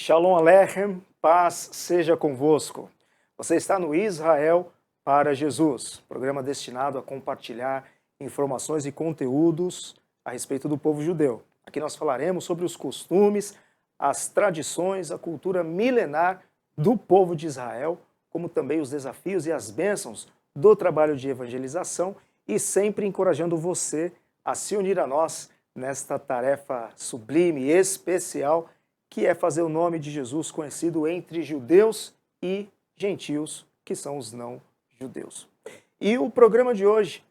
Shalom Aleichem, paz seja convosco. Você está no Israel para Jesus, programa destinado a compartilhar informações e conteúdos a respeito do povo judeu. Aqui nós falaremos sobre os costumes, as tradições, a cultura milenar do povo de Israel, como também os desafios e as bênçãos do trabalho de evangelização e sempre encorajando você a se unir a nós nesta tarefa sublime e especial que é fazer o nome de Jesus conhecido entre judeus e gentios, que são os não-judeus. E o programa de hoje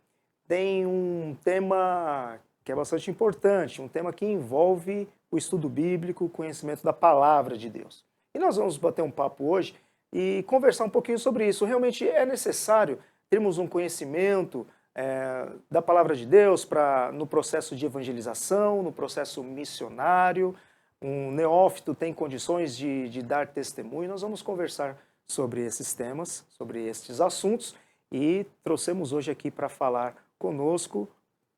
tem um tema que é bastante importante, um tema que envolve o estudo bíblico, o conhecimento da palavra de Deus. E nós vamos bater um papo hoje e conversar um pouquinho sobre isso. Realmente é necessário termos um conhecimento da palavra de Deus no processo de evangelização, no processo missionário. Um neófito tem condições de dar testemunho. Nós vamos conversar sobre esses temas, sobre estes assuntos, e trouxemos hoje aqui para falar conosco,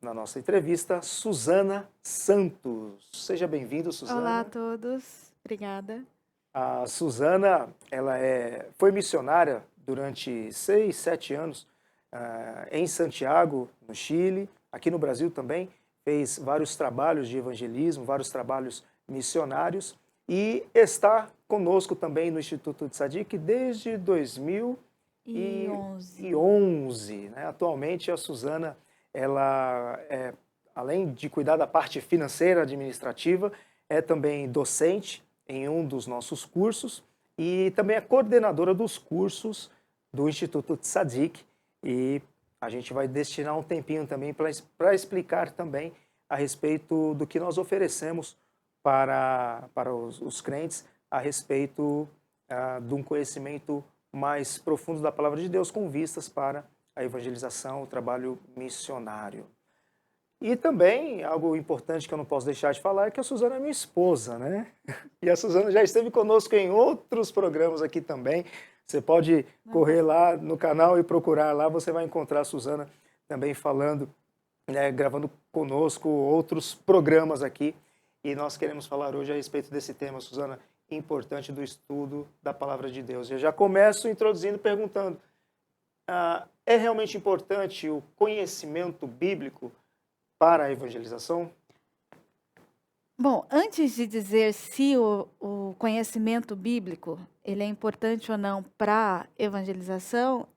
na nossa entrevista, Susana Santos. Seja bem-vinda, Susana. Olá a todos, obrigada. A Susana, ela foi missionária durante 6, 7 anos em Santiago, no Chile, aqui no Brasil também, fez vários trabalhos de evangelismo, vários trabalhos missionários, e está conosco também no Instituto Tzadik desde 2011. Né? Atualmente a Susana, ela além de cuidar da parte financeira, administrativa, é também docente em um dos nossos cursos e também é coordenadora dos cursos do Instituto Tzadik, e a gente vai destinar um tempinho também para explicar também a respeito do que nós oferecemos para os crentes a respeito de um conhecimento mais profundo da palavra de Deus com vistas para a evangelização, o trabalho missionário. E também, algo importante que eu não posso deixar de falar é que a Susana é minha esposa, né? E a Susana já esteve conosco em outros programas aqui também. Você pode correr lá no canal e procurar lá, você vai encontrar a Susana também falando, né, gravando conosco outros programas aqui. E nós queremos falar hoje a respeito desse tema, Susana, importante do estudo da palavra de Deus. Eu já começo introduzindo, perguntando, é realmente importante o conhecimento bíblico para a evangelização? Bom, antes de dizer se o conhecimento bíblico ele é importante ou não para a evangelização,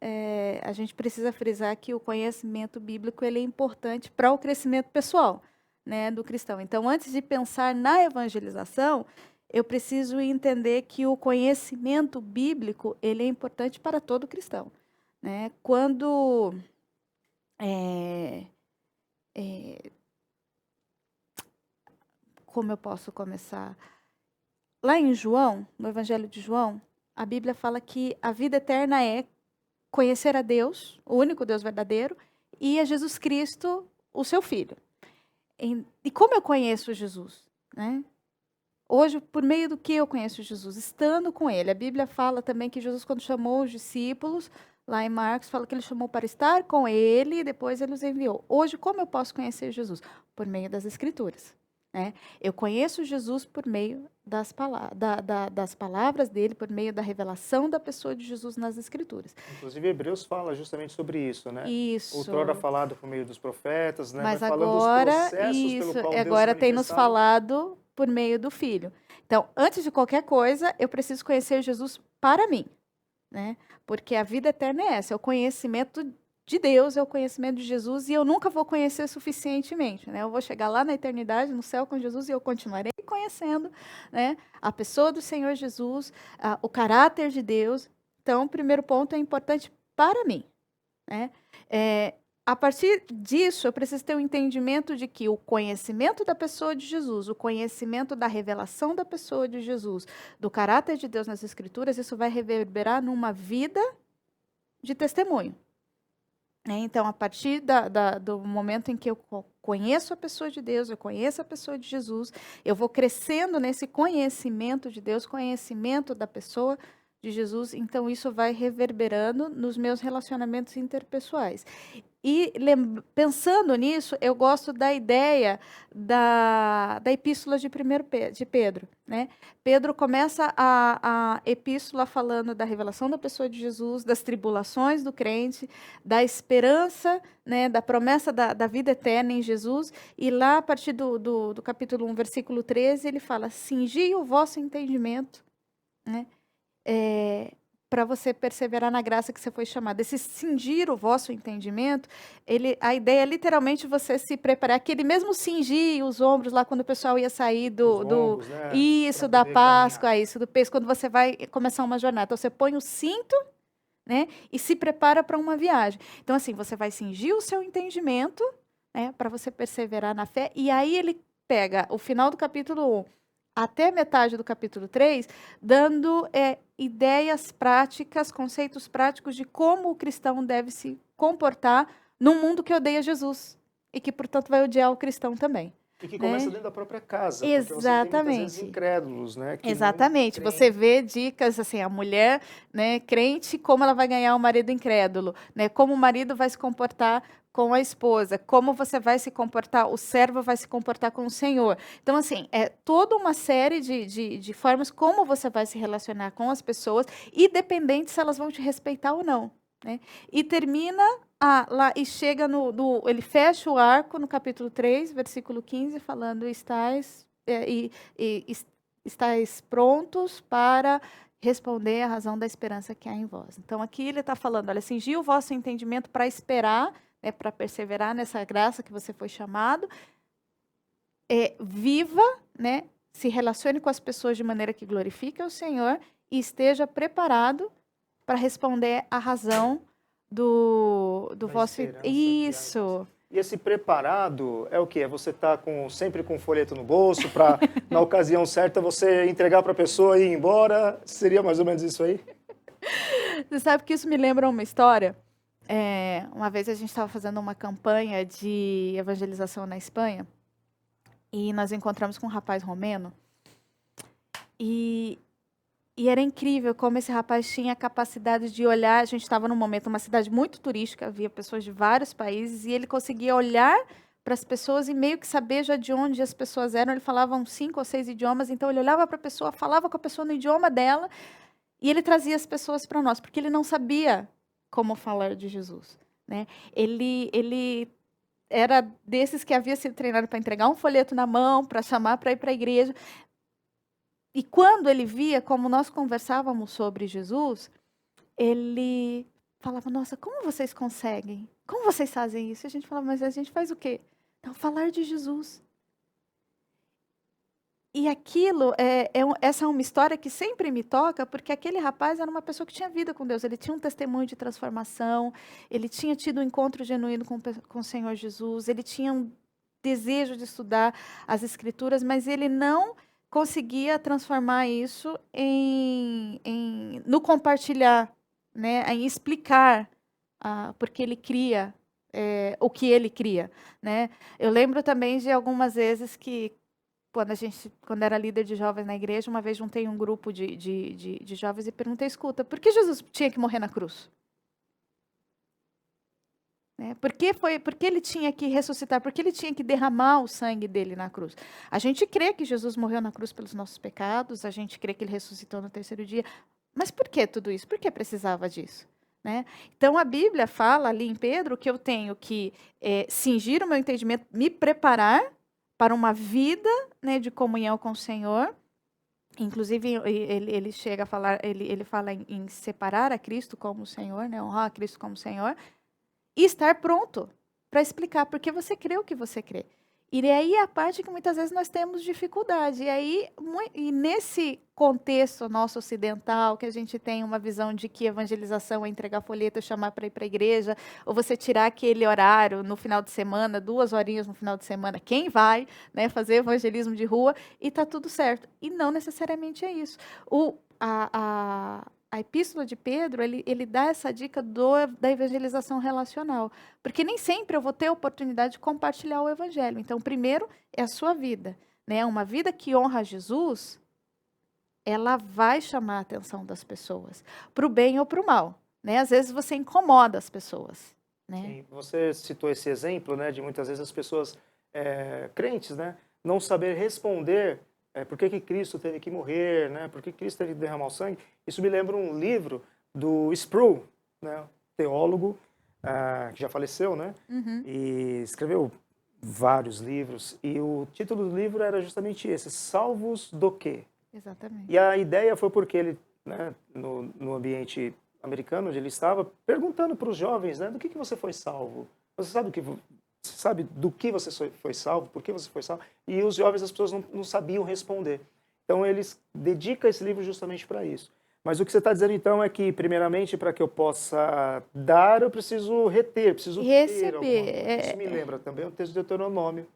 a gente precisa frisar que o conhecimento bíblico ele é importante para o crescimento pessoal, né, do cristão. Então, antes de pensar na evangelização, eu preciso entender que o conhecimento bíblico ele é importante para todo cristão, né? Quando como eu posso começar? Lá em João, no Evangelho de João, a Bíblia fala que a vida eterna é conhecer a Deus, o único Deus verdadeiro, e a Jesus Cristo, o seu Filho. E como eu conheço Jesus? Né? Hoje, por meio do que eu conheço Jesus? Estando com Ele. A Bíblia fala também que Jesus, quando chamou os discípulos, lá em Marcos, fala que Ele chamou para estar com Ele e depois Ele os enviou. Hoje, como eu posso conhecer Jesus? Por meio das Escrituras. Né? Eu conheço Jesus por meio das palavras dele, por meio da revelação da pessoa de Jesus nas Escrituras. Inclusive, Hebreus fala justamente sobre isso, né? Isso. Outrora falado por meio dos profetas, né? Mas vai falando dos processos pelo qual Deus agora se tem nos manifestava. falado por meio do Filho. Então, antes de qualquer coisa, eu preciso conhecer Jesus para mim, né? Porque a vida eterna é essa, é o conhecimento de Deus, é o conhecimento de Jesus, e eu nunca vou conhecer suficientemente, né? Eu vou chegar lá na eternidade, no céu com Jesus, e eu continuarei conhecendo, né, a pessoa do Senhor Jesus, o caráter de Deus. Então, o primeiro ponto é importante para mim, né? A partir disso, eu preciso ter um entendimento de que o conhecimento da pessoa de Jesus, o conhecimento da revelação da pessoa de Jesus, do caráter de Deus nas Escrituras, isso vai reverberar numa vida de testemunho. Então, a partir do momento em que eu conheço a pessoa de Deus, eu conheço a pessoa de Jesus, eu vou crescendo nesse conhecimento de Deus, conhecimento da pessoa de Jesus, então isso vai reverberando nos meus relacionamentos interpessoais. E pensando nisso, eu gosto da ideia da epístola de de Pedro, né? Pedro começa a epístola falando da revelação da pessoa de Jesus, das tribulações do crente, da esperança, né, da promessa da vida eterna em Jesus, e lá a partir do capítulo 1, versículo 13, ele fala: cingi o vosso entendimento, né? Para você perseverar na graça que você foi chamado. Esse cingir o vosso entendimento, a ideia é literalmente você se preparar, aquele mesmo cingir os ombros lá quando o pessoal ia sair Ombros, né? isso, Pra da poder caminhar. Páscoa, isso, do peso, quando você vai começar uma jornada. Então, você põe o cinto, né, e se prepara para uma viagem. Então, assim, você vai cingir o seu entendimento, né, para você perseverar na fé, e aí ele pega o final do capítulo 1 até metade do capítulo 3, dando ideias práticas, conceitos práticos de como o cristão deve se comportar num mundo que odeia Jesus e que, portanto, vai odiar o cristão também. E que começa Né? dentro da própria casa, porque você tem muitas vezes Exatamente. incrédulos, né? Que não Exatamente. creem. Você vê dicas assim, a mulher, né, crente, como ela vai ganhar um marido incrédulo, né? Como o marido vai se comportar com a esposa, como você vai se comportar, o servo vai se comportar com o Senhor. Então, assim, é toda uma série de formas como você vai se relacionar com as pessoas, independente se elas vão te respeitar ou não, né? E termina lá e chega ele fecha o arco no capítulo 3, versículo 15, falando: estáis prontos para responder a razão da esperança que há em vós. Então, aqui ele está falando: olha, cingi o vosso entendimento para esperar, né, para perseverar nessa graça que você foi chamado. Viva, né, se relacione com as pessoas de maneira que glorifique o Senhor e esteja preparado para responder à razão do vosso... Isso. E esse preparado é o quê? É você estar sempre com um folheto no bolso para, na ocasião certa, você entregar para a pessoa e ir embora? Seria mais ou menos isso aí? Você sabe que isso me lembra uma história? Uma vez a gente estava fazendo uma campanha de evangelização na Espanha e nós encontramos com um rapaz romeno e era incrível como esse rapaz tinha a capacidade de olhar. A gente estava num momento, uma cidade muito turística, havia pessoas de vários países, e ele conseguia olhar para as pessoas e meio que saber já de onde as pessoas eram. Ele falava uns 5 ou 6 idiomas, então ele olhava para a pessoa, falava com a pessoa no idioma dela, e ele trazia as pessoas para nós, porque ele não sabia como falar de Jesus, né? Ele era desses que havia sido treinado para entregar um folheto na mão, para chamar para ir para a igreja. E quando ele via como nós conversávamos sobre Jesus, ele falava: nossa, como vocês conseguem? Como vocês fazem isso? E a gente falava: mas a gente faz o quê? Então, falar de Jesus. E aquilo, essa é uma história que sempre me toca, porque aquele rapaz era uma pessoa que tinha vida com Deus, ele tinha um testemunho de transformação, ele tinha tido um encontro genuíno com o Senhor Jesus, ele tinha um desejo de estudar as Escrituras, mas ele não conseguia transformar isso no compartilhar, né, em explicar porque ele cria o que ele cria, né? Eu lembro também de algumas vezes que quando era líder de jovens na igreja, uma vez juntei um grupo de jovens e perguntei: escuta, por que Jesus tinha que morrer na cruz? Por que ele tinha que ressuscitar? Por que ele tinha que derramar o sangue dele na cruz? A gente crê que Jesus morreu na cruz pelos nossos pecados, a gente crê que ele ressuscitou no terceiro dia, mas por que tudo isso? Por que precisava disso? Né? Então, a Bíblia fala ali em Pedro que eu tenho que cingir o meu entendimento, me preparar para uma vida, né, de comunhão com o Senhor. Inclusive, ele chega a falar, ele fala em separar a Cristo como Senhor, né, honrar a Cristo como Senhor, e estar pronto para explicar por que você crê o que você crê. E aí é a parte que muitas vezes nós temos dificuldade. E nesse contexto nosso ocidental, que a gente tem uma visão de que evangelização é entregar folheto, chamar para ir para a igreja, ou você tirar aquele horário no final de semana, 2 horinhas no final de semana, quem vai, né, fazer evangelismo de rua, e está tudo certo. E não necessariamente é isso. A epístola de Pedro, ele dá essa dica da evangelização relacional. Porque nem sempre eu vou ter a oportunidade de compartilhar o evangelho. Então, primeiro é a sua vida, né? Uma vida que honra a Jesus ela vai chamar a atenção das pessoas, para o bem ou para o mal, né? Às vezes você incomoda as pessoas, né? Sim, você citou esse exemplo, né, de muitas vezes as pessoas crentes, né, não saber responder por que que Cristo teve que morrer, né, por que Cristo teve que derramar o sangue. Isso me lembra um livro do Sproul, né, teólogo que já faleceu, né, Uhum, e escreveu vários livros, e o título do livro era justamente esse, Salvos do Quê? exatamente. E a ideia foi porque ele, né, no ambiente americano onde ele estava, perguntando para os jovens, né, do que você foi salvo? Você sabe você sabe do que você foi salvo? Por que você foi salvo? E os jovens, as pessoas não sabiam responder. Então eles dedicam esse livro justamente para isso. Mas o que você está dizendo então é que, primeiramente, para que eu possa dar, eu preciso reter, preciso ter alguma Receber, coisa. Isso me lembra também o texto de Deuteronômio,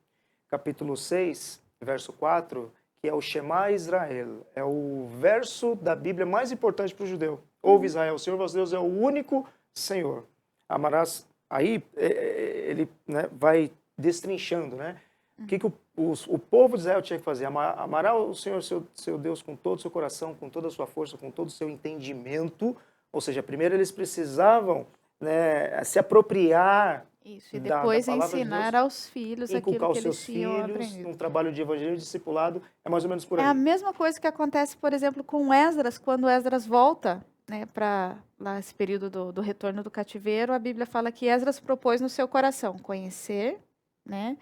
capítulo 6, verso 4, que é o Shema Israel. É o verso da Bíblia mais importante para o judeu. Ouve Israel, o Senhor vosso Deus é o único Senhor. Amarás, aí ele, né, vai destrinchando, né? O que o povo de Israel tinha que fazer? Amará o Senhor, seu Deus, com todo o seu coração, com toda a sua força, com todo o seu entendimento. Ou seja, primeiro eles precisavam, né, se apropriar isso, e da depois palavra de Deus, ensinar aos filhos aquilo inculcar que os eles seus tinham filhos aprendido. num trabalho de evangelho discipulado, é mais ou menos por É a aí. mesma coisa que acontece, por exemplo, com Esdras, quando Esdras volta, né, para lá esse período do retorno do cativeiro, a Bíblia fala que Esdras propôs no seu coração conhecer, né,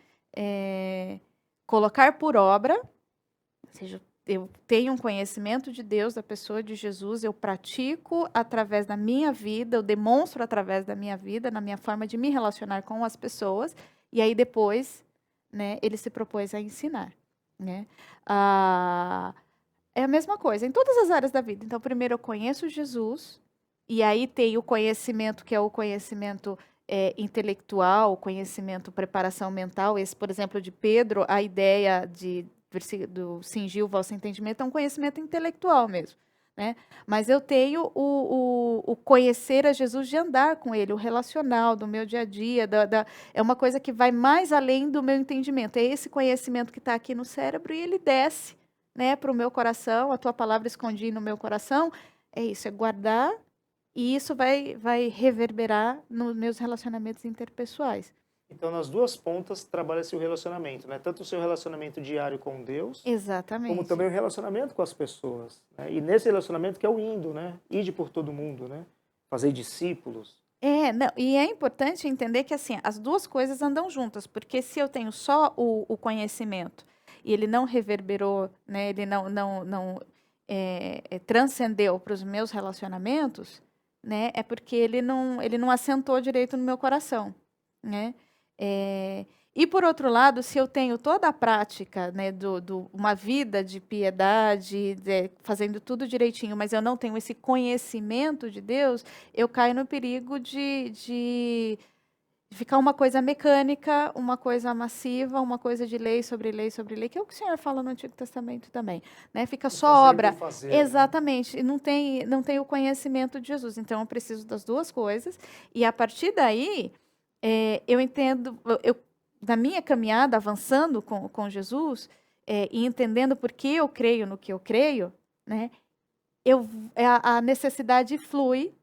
colocar por obra, ou seja, eu tenho um conhecimento de Deus, da pessoa de Jesus, eu pratico através da minha vida, eu demonstro através da minha vida, na minha forma de me relacionar com as pessoas, e aí depois, né, ele se propôs a ensinar, né. Ah, é a mesma coisa, em todas as áreas da vida. Então, primeiro eu conheço Jesus, e aí tem o conhecimento, que é o conhecimento intelectual, o conhecimento, preparação mental. Esse, por exemplo, de Pedro, a ideia do cingir o vosso entendimento é um conhecimento intelectual mesmo, né? Mas eu tenho o conhecer a Jesus, de andar com ele, o relacional, do meu dia a dia, é uma coisa que vai mais além do meu entendimento. É esse conhecimento que está aqui no cérebro e ele desce, né, para o meu coração. A tua palavra escondi no meu coração. É isso, é guardar, e isso vai reverberar nos meus relacionamentos interpessoais. Então, nas duas pontas, trabalha-se o relacionamento, né? Tanto o seu relacionamento diário com Deus, como Exatamente. também o relacionamento com as pessoas, né? E nesse relacionamento que é o indo, né? Ide por todo mundo, né? Fazer discípulos. Não, e é importante entender que assim, as duas coisas andam juntas, porque se eu tenho só o conhecimento e ele não reverberou, né, ele não transcendeu para os meus relacionamentos, né, é porque ele não assentou direito no meu coração, né? É, e por outro lado, se eu tenho toda a prática, né, uma vida de piedade, fazendo tudo direitinho, mas eu não tenho esse conhecimento de Deus, eu caio no perigo de ficar uma coisa mecânica, uma coisa massiva, uma coisa de lei sobre lei sobre lei, que é o que o Senhor fala no Antigo Testamento também, né? Fica O só fazer por obra. fazer, né? Exatamente, e não tem o conhecimento de Jesus. Então, eu preciso das duas coisas, e a partir daí, eu entendo, na minha caminhada, avançando com Jesus, e entendendo por que eu creio no que eu creio, né? A necessidade flui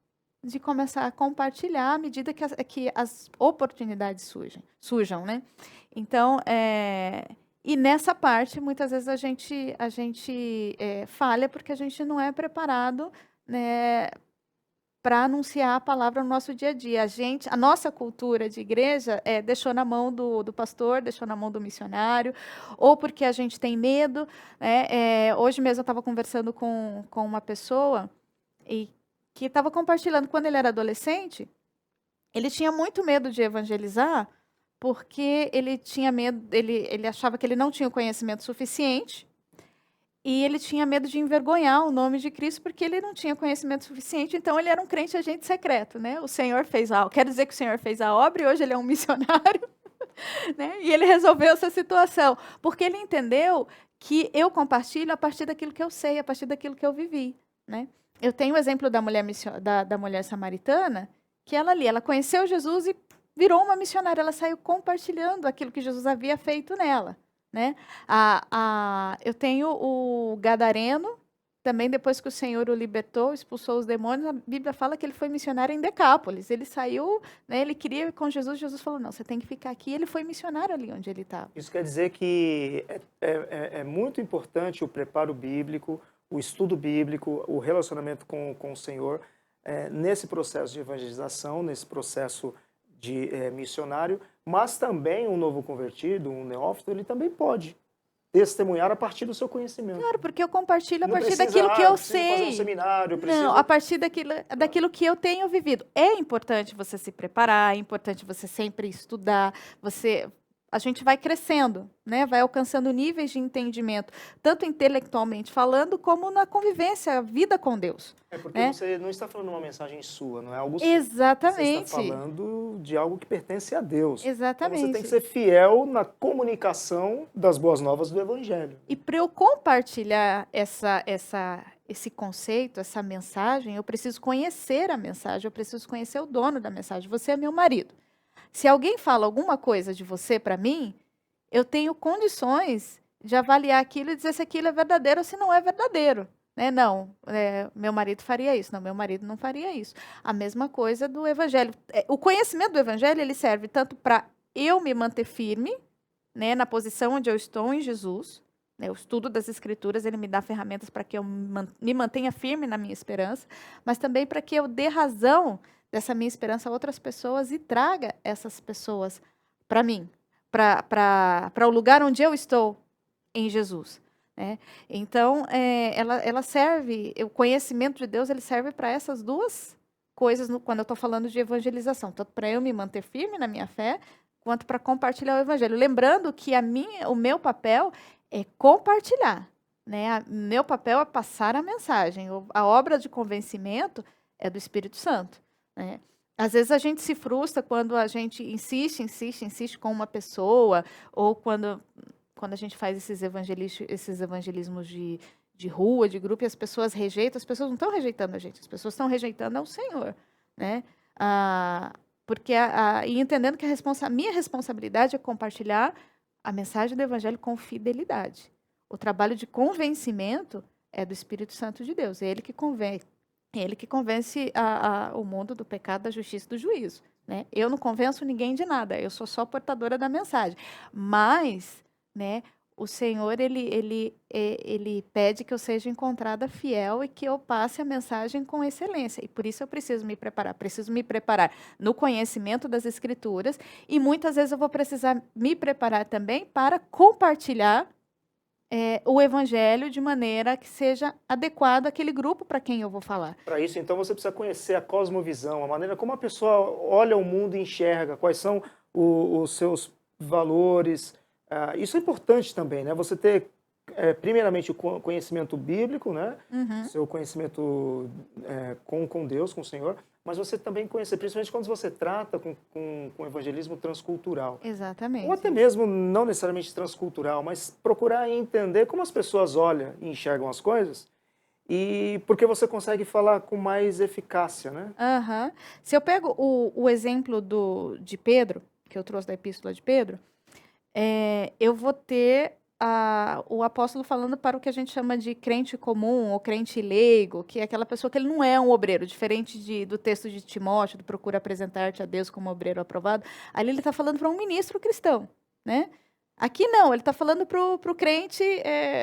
de começar a compartilhar à medida que as oportunidades surjam, né? Então, e nessa parte, muitas vezes a gente falha porque a gente não é preparado, né, para anunciar a palavra no nosso dia a dia. A nossa cultura de igreja deixou na mão do pastor, deixou na mão do missionário, ou porque a gente tem medo, né? Hoje mesmo eu estava conversando com uma pessoa e que estava compartilhando, quando ele era adolescente, ele tinha muito medo de evangelizar, porque ele tinha medo, ele achava que ele não tinha o conhecimento suficiente, e ele tinha medo de envergonhar o nome de Cristo, porque ele não tinha conhecimento suficiente, então ele era um crente agente secreto, né? O Senhor fez a, quero dizer que o Senhor fez a obra, e hoje ele é um missionário, né? E ele resolveu essa situação, porque ele entendeu que eu compartilho a partir daquilo que eu sei, a partir daquilo que eu vivi, né? Eu tenho o exemplo da mulher, da mulher samaritana, que ela conheceu Jesus e virou uma missionária. Ela saiu compartilhando aquilo que Jesus havia feito nela, né? Eu tenho o gadareno, também depois que o Senhor o libertou, expulsou os demônios, a Bíblia fala que ele foi missionário em Decápolis. Ele saiu, né, ele queria ir com Jesus, Jesus falou, não, você tem que ficar aqui. Ele foi missionário ali onde ele estava. Isso quer dizer que é muito importante o preparo bíblico, o estudo bíblico, o relacionamento com o Senhor, nesse processo de evangelização, nesse processo de missionário, mas também um novo convertido, um neófito, ele também pode testemunhar a partir do seu conhecimento. Claro, porque eu compartilho a Não partir precisa, daquilo que eu preciso fazer um sei. seminário, Não, a partir daquilo que eu tenho vivido. É importante você se preparar, é importante você sempre estudar, a gente vai crescendo, né? Vai alcançando níveis de entendimento, tanto intelectualmente falando, como na convivência, a vida com Deus. porque né? você não está falando uma mensagem sua, não é algo seu. Você Exatamente. está falando de algo que pertence a Deus. Exatamente. Então você tem que ser fiel na comunicação das boas novas do Evangelho. E para eu compartilhar esse conceito, essa mensagem, eu preciso conhecer a mensagem, eu preciso conhecer o dono da mensagem. Você é meu marido. Se alguém fala alguma coisa de você para mim, eu tenho condições de avaliar aquilo e dizer se aquilo é verdadeiro ou se não é verdadeiro. Né? Não, meu marido faria isso. Não, meu marido não faria isso. A mesma coisa do Evangelho. O conhecimento do Evangelho, ele serve tanto para eu me manter firme, né, na posição onde eu estou em Jesus. Né, o estudo das Escrituras, ele me dá ferramentas para que eu me mantenha firme na minha esperança, mas também para que eu dê razão dessa minha esperança a outras pessoas e traga essas pessoas para mim, para o lugar onde eu estou em Jesus. Né? Então, ela serve, o conhecimento de Deus, ele serve para essas duas coisas quando eu estou falando de evangelização, tanto para eu me manter firme na minha fé, quanto para compartilhar o evangelho. Lembrando que o meu papel é compartilhar. Né? Meu papel é passar a mensagem. A obra de convencimento é do Espírito Santo. Né? Às vezes a gente se frustra quando a gente insiste com uma pessoa, ou quando a gente faz esses evangelismos de rua, de grupo, e as pessoas rejeitam. As pessoas não estão rejeitando a gente, as pessoas estão rejeitando ao Senhor. Né? Porque e entendendo que a minha responsabilidade é compartilhar a mensagem do Evangelho com fidelidade. O trabalho de convencimento é do Espírito Santo de Deus. É Ele que convence. É Ele que convence o mundo do pecado, da justiça e do juízo. Né? Eu não convenço ninguém de nada. Eu sou só portadora da mensagem. Mas, né, o Senhor, ele pede que eu seja encontrada fiel e que eu passe a mensagem com excelência. E por isso eu preciso me preparar. Preciso me preparar no conhecimento das Escrituras. E muitas vezes eu vou precisar me preparar também para compartilhar o Evangelho de maneira que seja adequado àquele grupo para quem eu vou falar. Para isso, então, você precisa conhecer a cosmovisão, a maneira como a pessoa olha o mundo e enxerga, quais são os seus valores. Isso é importante também, né? Você ter, primeiramente, o conhecimento bíblico, né? Uhum. Seu conhecimento com Deus, com o Senhor, mas você também conhecer, principalmente quando você trata com evangelismo transcultural. Exatamente. Ou até mesmo, não necessariamente transcultural, mas procurar entender como as pessoas olham e enxergam as coisas, e porque você consegue falar com mais eficácia, né? Uhum. Se eu pego o exemplo de Pedro, que eu trouxe da epístola de Pedro, eu vou ter o apóstolo falando para o que a gente chama de crente comum ou crente leigo, que é aquela pessoa que ele não é um obreiro, diferente do texto de Timóteo, do procura apresentar-te a Deus como obreiro aprovado. Ali ele está falando para um ministro cristão, né? Aqui não, ele está falando para o crente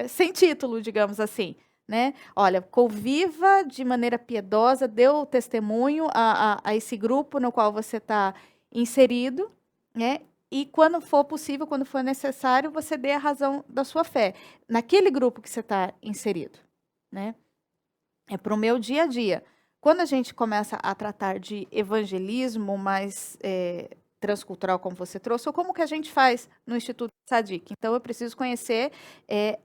sem título, digamos assim. Né? Olha, conviva de maneira piedosa, dê o testemunho a esse grupo no qual você está inserido, né? E quando for possível, quando for necessário, você dê a razão da sua fé naquele grupo que você está inserido. Né? É para o meu dia a dia. Quando a gente começa a tratar de evangelismo mais transcultural, como você trouxe, ou como que a gente faz no Instituto Tzadik. Então, eu preciso conhecer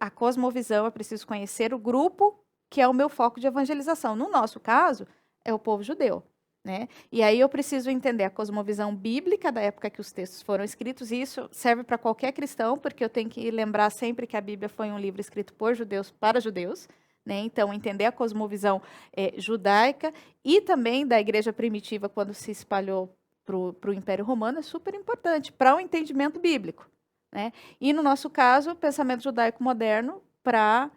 a cosmovisão, eu preciso conhecer o grupo que é o meu foco de evangelização. No nosso caso, é o povo judeu. Né? E aí eu preciso entender a cosmovisão bíblica da época que os textos foram escritos, e isso serve para qualquer cristão, porque eu tenho que lembrar sempre que a Bíblia foi um livro escrito por judeus para judeus. Né? Então, entender a cosmovisão judaica e também da igreja primitiva quando se espalhou para o Império Romano é super importante para o entendimento bíblico. Né? E, no nosso caso, o pensamento judaico moderno para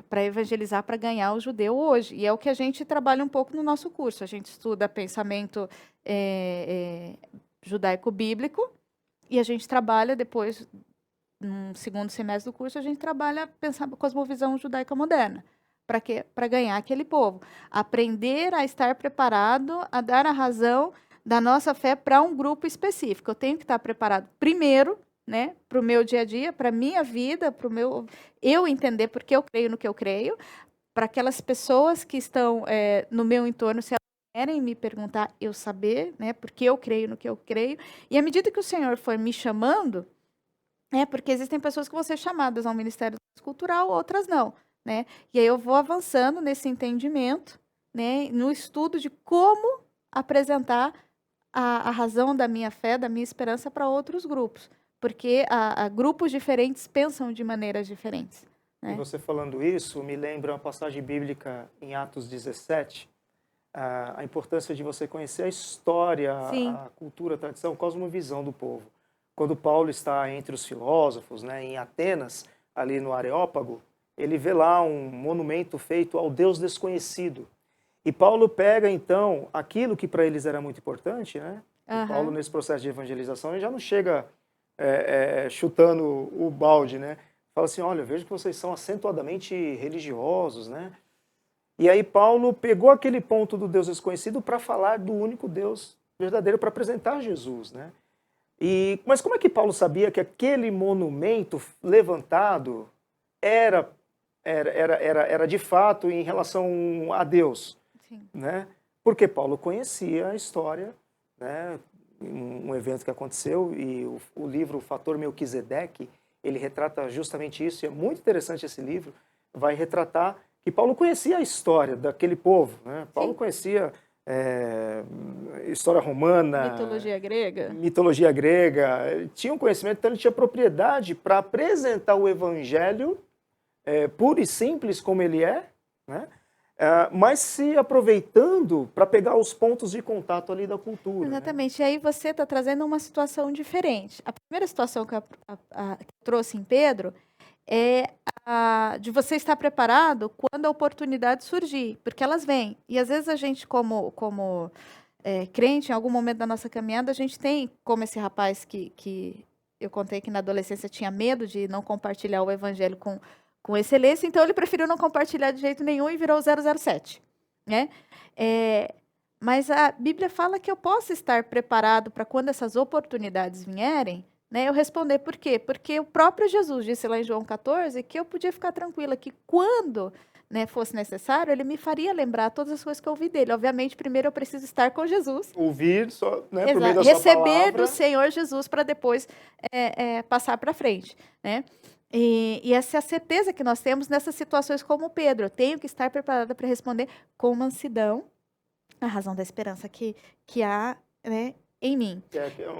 para evangelizar, para ganhar o judeu hoje. E é o que a gente trabalha um pouco no nosso curso. A gente estuda pensamento judaico-bíblico e a gente trabalha depois, no segundo semestre do curso, a gente trabalha pensando cosmovisão judaica moderna. Para quê? Para ganhar aquele povo. Aprender a estar preparado, a dar a razão da nossa fé para um grupo específico. Eu tenho que estar preparado primeiro, né, para o meu dia a dia, para a minha vida, para o meu eu entender porque eu creio no que eu creio, para aquelas pessoas que estão no meu entorno, se elas querem me perguntar, eu saber, né, porque eu creio no que eu creio. E à medida que o Senhor foi me chamando, porque existem pessoas que vão ser chamadas ao Ministério Cultural, outras não, né? E aí eu vou avançando nesse entendimento, né, no estudo de como apresentar a razão da minha fé, da minha esperança para outros grupos, porque grupos diferentes pensam de maneiras diferentes. E Né? você falando isso, me lembra uma passagem bíblica em Atos 17, a importância de você conhecer a história, Sim. a cultura, a tradição, a cosmovisão do povo. Quando Paulo está entre os filósofos, né, em Atenas, ali no Areópago, ele vê lá um monumento feito ao Deus desconhecido. E Paulo pega, então, aquilo que para eles era muito importante, né? E Paulo, nesse processo de evangelização, ele já não chega chutando o balde, né? Fala assim, olha, eu vejo que vocês são acentuadamente religiosos, né? E aí Paulo pegou aquele ponto do Deus desconhecido para falar do único Deus verdadeiro, para apresentar Jesus, né? Mas como é que Paulo sabia que aquele monumento levantado era de fato em relação a Deus? Sim. Né? Porque Paulo conhecia a história, né? Um evento que aconteceu, e o livro Fator Melquisedeque, ele retrata justamente isso, e é muito interessante esse livro, vai retratar que Paulo conhecia a história daquele povo, né? Paulo conhecia história romana, mitologia grega, tinha um conhecimento, então ele tinha propriedade para apresentar o evangelho puro e simples como ele é, né? Mas se aproveitando para pegar os pontos de contato ali da cultura. Exatamente. Né? E aí você está trazendo uma situação diferente. A primeira situação que eu trouxe em Pedro é de você estar preparado quando a oportunidade surgir, porque elas vêm. E às vezes a gente, como crente, em algum momento da nossa caminhada, a gente tem, como esse rapaz que eu contei que na adolescência tinha medo de não compartilhar o evangelho com excelência, então ele preferiu não compartilhar de jeito nenhum e virou 007, né? Mas a Bíblia fala que eu posso estar preparado para quando essas oportunidades vierem, né, eu responder por quê? Porque o próprio Jesus disse lá em João 14 que eu podia ficar tranquila, que quando fosse necessário, ele me faria lembrar todas as coisas que eu ouvi dele. Obviamente, primeiro eu preciso estar com Jesus. Ouvir, por meio da sua receber palavra. do Senhor Jesus para depois passar para frente, né? E essa é a certeza que nós temos nessas situações como Pedro. Eu tenho que estar preparada para responder com mansidão a razão da esperança que há, né, em mim.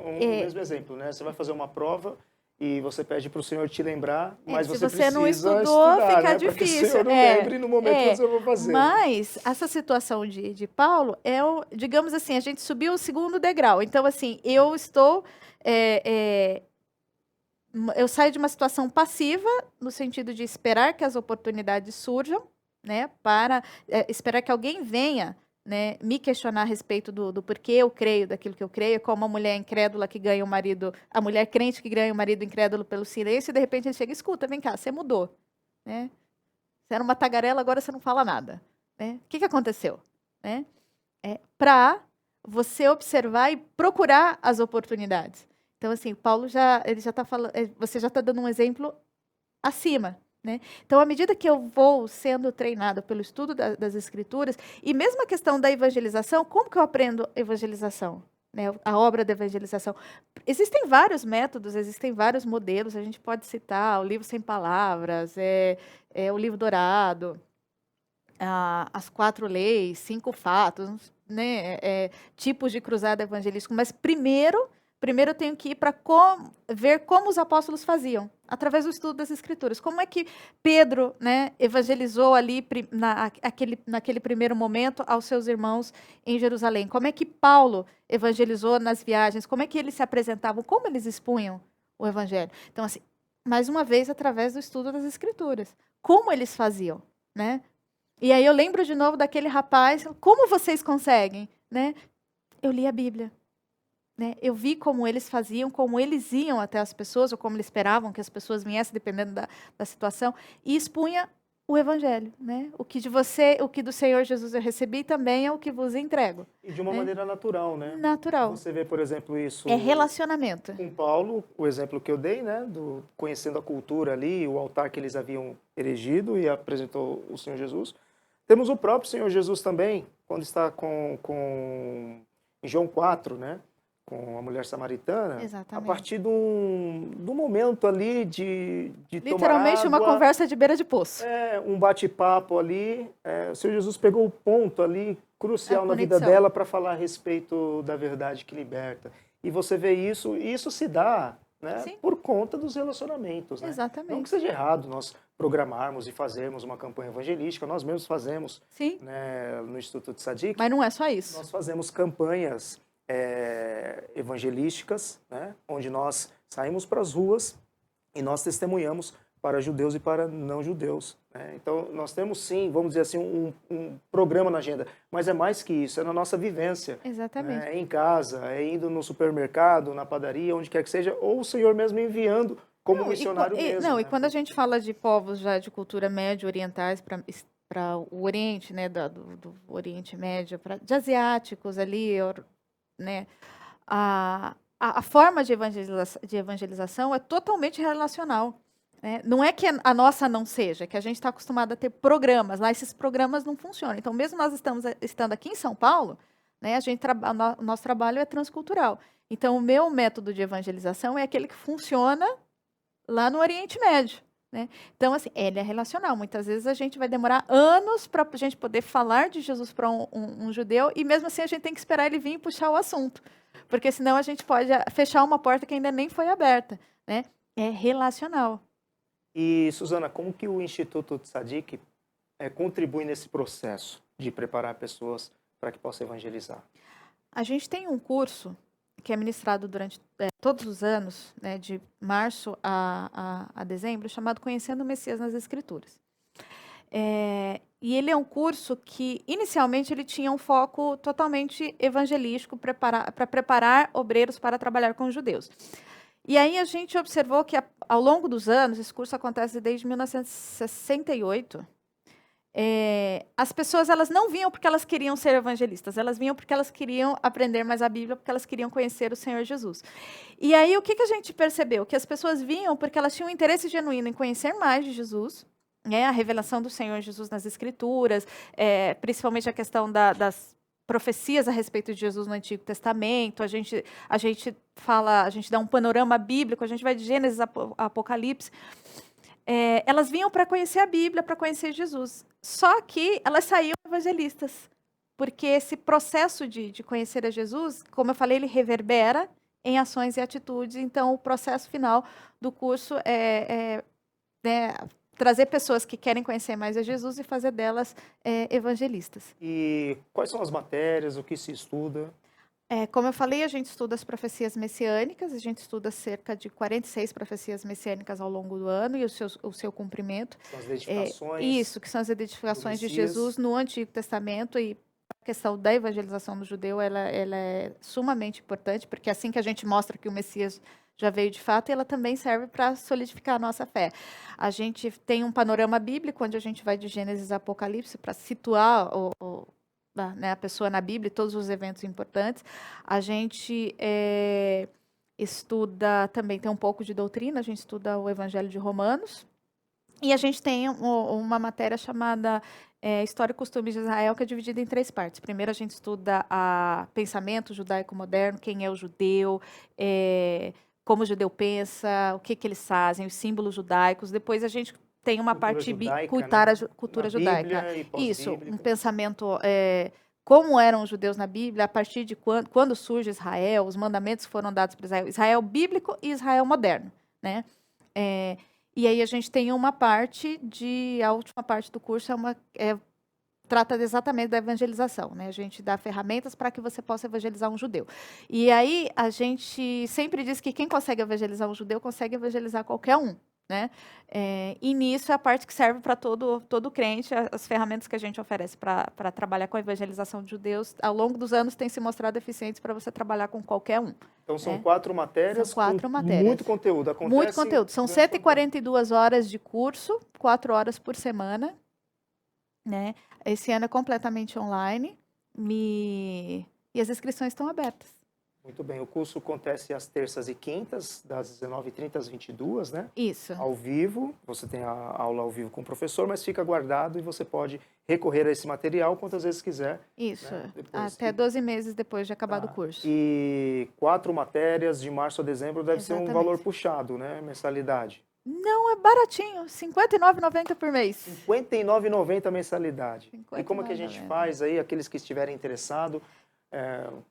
O mesmo exemplo, né? Você vai fazer uma prova e você pede para o Senhor te lembrar, mas se você precisa não estudou, estudar, fica né? difícil. Para que o Senhor não lembre no momento que você vai fazer. Mas essa situação de Paulo digamos assim, a gente subiu o segundo degrau. Então, assim, eu estou... eu saio de uma situação passiva, no sentido de esperar que as oportunidades surjam, né? Para esperar que alguém venha, né, me questionar a respeito do porquê eu creio daquilo que eu creio, como a mulher incrédula que ganha o marido, a mulher crente que ganha o marido incrédulo pelo silêncio, e de repente ele chega, escuta, vem cá, você mudou, né? Você era uma tagarela, agora você não fala nada, né? O que aconteceu? Né? Para você observar e procurar as oportunidades. Então, assim, Paulo ele já está falando, você já está dando um exemplo acima. Né? Então, à medida que eu vou sendo treinado pelo estudo das Escrituras, e mesmo a questão da evangelização, como que eu aprendo evangelização? Né? A obra da evangelização. Existem vários métodos, existem vários modelos, a gente pode citar o livro Sem Palavras, o livro Dourado, as 4 leis, 5 fatos, né? Tipos de cruzada evangelística, mas primeiro eu tenho que ir para ver como os apóstolos faziam, através do estudo das Escrituras. Como é que Pedro, né, evangelizou ali naquele primeiro momento aos seus irmãos em Jerusalém? Como é que Paulo evangelizou nas viagens? Como é que eles se apresentavam? Como eles expunham o evangelho? Então, assim, mais uma vez, através do estudo das Escrituras. como eles faziam, né? E aí eu lembro de novo daquele rapaz, como vocês conseguem, né? Eu li a Bíblia, né? Eu vi como eles faziam, como eles iam até as pessoas, ou como eles esperavam que as pessoas viessem, dependendo da situação, e expunha o Evangelho, né? O que do Senhor Jesus eu recebi também é o que vos entrego. E de uma né? maneira natural, né? Natural. Você vê, por exemplo, isso É relacionamento. com Paulo, o exemplo que eu dei, né? Conhecendo a cultura ali, o altar que eles haviam erigido e apresentou o Senhor Jesus. Temos o próprio Senhor Jesus também, quando está em João 4, né? Com a mulher samaritana. Exatamente. A partir do momento ali de literalmente tomar água, uma conversa de beira de poço. um bate-papo ali. O Senhor Jesus pegou o ponto ali crucial na vida dela para falar a respeito da verdade que liberta. E você vê isso, e isso se dá, né, por conta dos relacionamentos. Né? Exatamente. Não que seja errado nós programarmos e fazermos uma campanha evangelística, nós mesmos fazemos, né, no Instituto Tzadik. Mas não é só isso. Nós fazemos campanhas evangelísticas, né, onde nós saímos para as ruas e nós testemunhamos para judeus e para não judeus. Né? Então, nós temos sim, vamos dizer assim, um programa na agenda, mas é mais que isso, é na nossa vivência. Exatamente. É em casa, é indo no supermercado, na padaria, onde quer que seja, ou o Senhor mesmo enviando como missionário mesmo. E quando a gente fala de povos já de cultura média orientais para o Oriente, né, do Oriente Médio, de asiáticos ali, né, a forma de evangelização é totalmente relacional. Né? Não é que a nossa não seja, que a gente está acostumado a ter programas, lá esses programas não funcionam. Então, mesmo nós estando aqui em São Paulo, né, o nosso trabalho é transcultural. Então, o meu método de evangelização é aquele que funciona lá no Oriente Médio. Né? Então, assim, ele é relacional. Muitas vezes a gente vai demorar anos para a gente poder falar de Jesus para um judeu, e mesmo assim a gente tem que esperar ele vir e puxar o assunto. Porque senão a gente pode fechar uma porta que ainda nem foi aberta. Né? É relacional. E, Suzana, como que o Instituto Tzadik contribui nesse processo de preparar pessoas para que possam evangelizar? A gente tem um curso que é ministrado durante todos os anos, né, de março a dezembro, chamado Conhecendo o Messias nas Escrituras. E ele é um curso que, inicialmente, ele tinha um foco totalmente evangelístico para preparar obreiros para trabalhar com os judeus. E aí a gente observou que, ao longo dos anos, esse curso acontece desde 1968, as pessoas elas não vinham porque elas queriam ser evangelistas, elas vinham porque elas queriam aprender mais a Bíblia, porque elas queriam conhecer o Senhor Jesus. E aí o que a gente percebeu? Que as pessoas vinham porque elas tinham um interesse genuíno em conhecer mais de Jesus, a revelação do Senhor Jesus nas Escrituras, principalmente a questão das profecias a respeito de Jesus no Antigo Testamento. A gente dá um panorama bíblico, a gente vai de Gênesis a Apocalipse. Elas vinham para conhecer a Bíblia, para conhecer Jesus. Só que elas saíam evangelistas, porque esse processo de conhecer a Jesus, como eu falei, ele reverbera em ações e atitudes. Então, o processo final do curso é trazer pessoas que querem conhecer mais a Jesus e fazer delas evangelistas. E quais são as matérias, o que se estuda? Como eu falei, a gente estuda as profecias messiânicas, a gente estuda cerca de 46 profecias messiânicas ao longo do ano e o seu cumprimento. São as identificações. Isso, que são as identificações de Jesus no Antigo Testamento, e a questão da evangelização do judeu, ela é sumamente importante, porque é assim que a gente mostra que o Messias já veio de fato, e ela também serve para solidificar a nossa fé. A gente tem um panorama bíblico, onde a gente vai de Gênesis a Apocalipse, para situar a pessoa na Bíblia e todos os eventos importantes. A gente estuda também, tem um pouco de doutrina, a gente estuda o Evangelho de Romanos, e a gente tem uma matéria chamada História e Costumes de Israel, que é dividida em 3 partes. Primeiro a gente estuda pensamento judaico moderno, quem é o judeu, como o judeu pensa, o que eles fazem, os símbolos judaicos. Depois a gente tem uma parte cultura judaica. Isso, um pensamento, como eram os judeus na Bíblia, a partir de quando surge Israel, os mandamentos foram dados para Israel, Israel bíblico e Israel moderno, né? E aí a gente tem uma parte a última parte do curso trata exatamente da evangelização, né? A gente dá ferramentas para que você possa evangelizar um judeu. E aí a gente sempre diz que quem consegue evangelizar um judeu consegue evangelizar qualquer um. né? E nisso é a parte que serve para todo crente, as ferramentas que a gente oferece para trabalhar com a evangelização de judeus, ao longo dos anos tem se mostrado eficientes para você trabalhar com qualquer um. Então são né? 4 matérias São 4 com matérias. muito conteúdo. Acontece Muito conteúdo. São 142 horas de curso, 4 horas por semana. Né? Esse ano é completamente online e as inscrições estão abertas. Muito bem, o curso acontece às terças e quintas, das 19h30 às 22h, né? Isso. Ao vivo, você tem a aula ao vivo com o professor, mas fica guardado e você pode recorrer a esse material quantas vezes quiser. Isso, né? até 12 meses depois de acabado o curso. E 4 matérias de março a dezembro deve ser um valor puxado, né? Mensalidade. Não, é baratinho, R$ 59,90 por mês. R$ 59,90 mensalidade. 59,90. E como é que a gente faz aí, aqueles que estiverem interessados,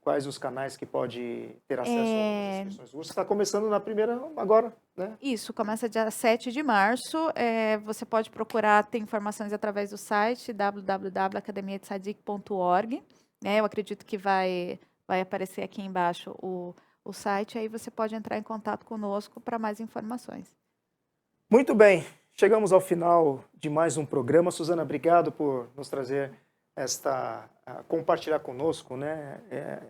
quais os canais que pode ter acesso às inscrições? Você está começando na primeira agora, né? Isso, começa dia 7 de março. Você pode procurar, tem informações através do site www.academiadesadik.org. Eu acredito que vai aparecer aqui embaixo o site, aí você pode entrar em contato conosco para mais informações. Muito bem, chegamos ao final de mais um programa. Suzana, obrigado por nos trazer compartilhar conosco, né,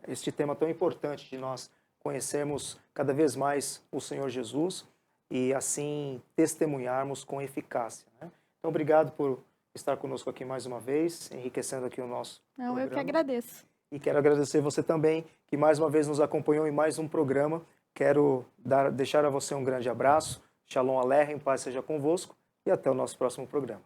este tema tão importante de nós conhecermos cada vez mais o Senhor Jesus e assim testemunharmos com eficácia. Né? Então, obrigado por estar conosco aqui mais uma vez, enriquecendo aqui o nosso programa. Eu que agradeço. E quero agradecer você também, que mais uma vez nos acompanhou em mais um programa. Quero deixar a você um grande abraço. Shalom Aleichem, paz seja convosco e até o nosso próximo programa.